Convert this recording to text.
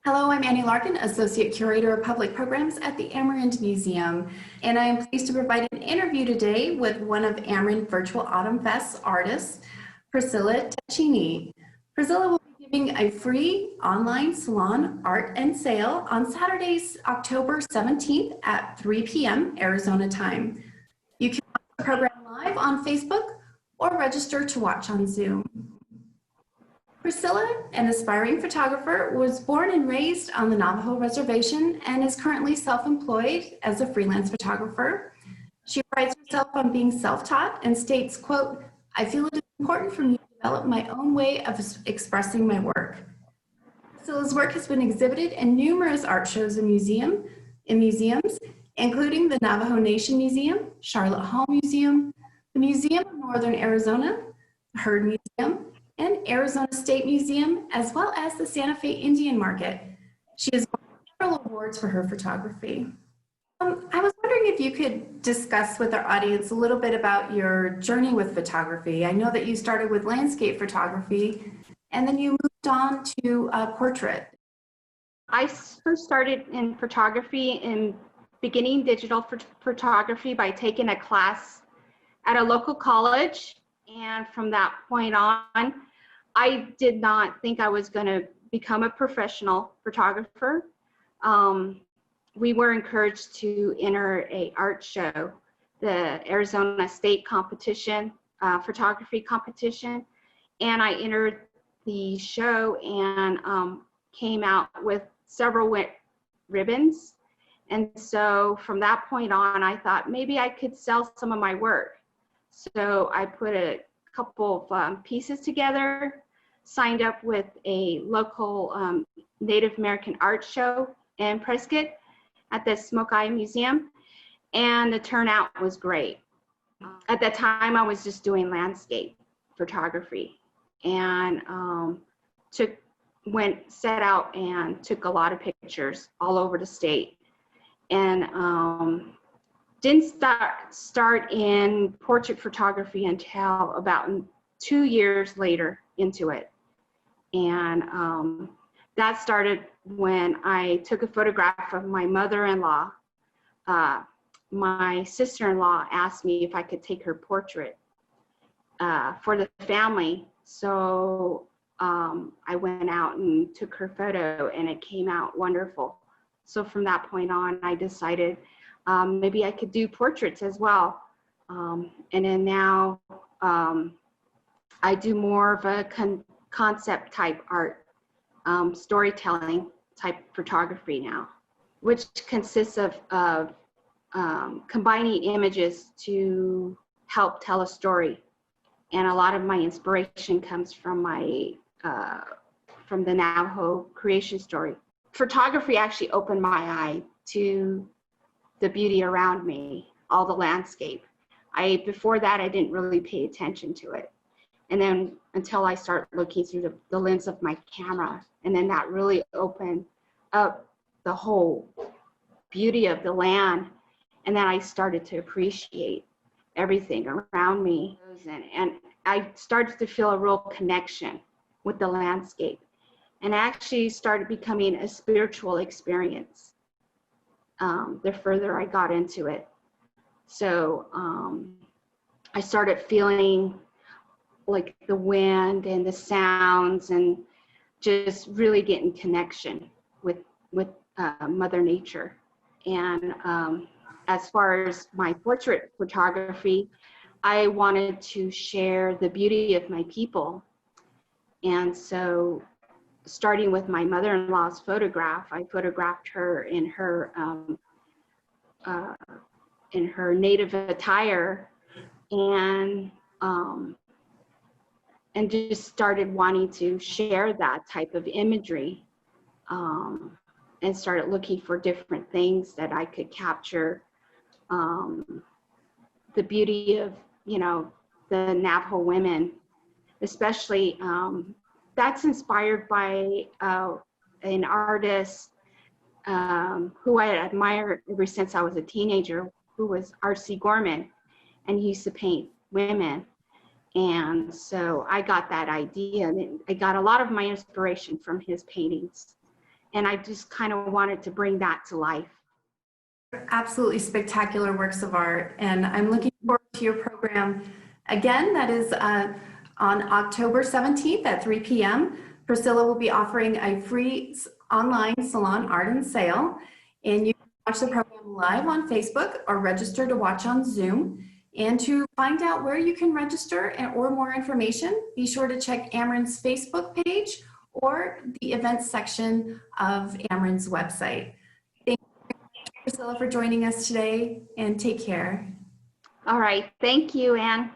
Hello, I'm Annie Larkin, Associate Curator of Public Programs at the Amerind Museum, and I am pleased to provide an interview today with one of Amerind Virtual Autumn Fest's artists, Priscilla Tacheney. Priscilla will be giving a free online salon art and sale on Saturday, October 17th at 3 p.m. Arizona time. You can watch the program live on Facebook or register to watch on Zoom. Priscilla, an aspiring photographer, was born and raised on the Navajo Reservation and is currently self-employed as a freelance photographer. She prides herself on being self-taught and states, quote, "I feel it is important for me to develop my own way of expressing my work." Priscilla's work has been exhibited in numerous art shows in museums, including the Navajo Nation Museum, Charlotte Hall Museum, the Museum of Northern Arizona, the Heard Museum, and Arizona State Museum, as well as the Santa Fe Indian Market. She has won several awards for her photography. I was wondering if you could discuss with our audience a little bit about your journey with photography. I know that you started with landscape photography, and then you moved on to portrait. I first started in photography in beginning digital photography by taking a class at a local college. And from that point on, I did not think I was going to become a professional photographer. We were encouraged to enter an art show, the Arizona State competition, photography competition. And I entered the show and came out with several ribbons. And so from that point on, I thought maybe I could sell some of my work. So I put a couple of pieces together, signed up with a local Native American art show in Prescott at the Smoke Eye Museum, and the turnout was great. At that time, I was just doing landscape photography, and set out and took a lot of pictures all over the state, and didn't start in portrait photography until about 2 years later into it. And that started when I took a photograph of my mother-in-law. My sister-in-law asked me if I could take her portrait for the family. So I went out and took her photo, and it came out wonderful. So from that point on, I decided maybe I could do portraits as well. And then now I do more of a concept type art, storytelling type photography now, which consists of combining images to help tell a story. And a lot of my inspiration comes from from the Navajo creation story. Photography actually opened my eye to the beauty around me, all the landscape. Before that, I didn't really pay attention to it. And then until I started looking through the lens of my camera, and then that really opened up the whole beauty of the land. And then I started to appreciate everything around me. And I started to feel a real connection with the landscape, and actually started becoming a spiritual experience the further I got into it. So I started feeling like the wind and the sounds, and just really getting connection with Mother Nature. And as far as my portrait photography, I wanted to share the beauty of my people. And so starting with my mother-in-law's photograph, I photographed her in her native attire, and just started wanting to share that type of imagery, and started looking for different things that I could capture the beauty of, the Navajo women, especially. That's inspired by an artist who I admired ever since I was a teenager, who was R.C. Gorman, and he used to paint women. And so I got that idea, and I got a lot of my inspiration from his paintings. And I just kind of wanted to bring that to life. Absolutely spectacular works of art, and I'm looking forward to your program. Again, that is on October 17th at 3 p.m. Priscilla will be offering a free online salon art and sale, and you can watch the program live on Facebook or register to watch on Zoom. And to find out where you can register or more information, be sure to check Amerind's Facebook page or the events section of Amerind's website. Thank you, Priscilla, for joining us today, and take care. All right. Thank you, Anne.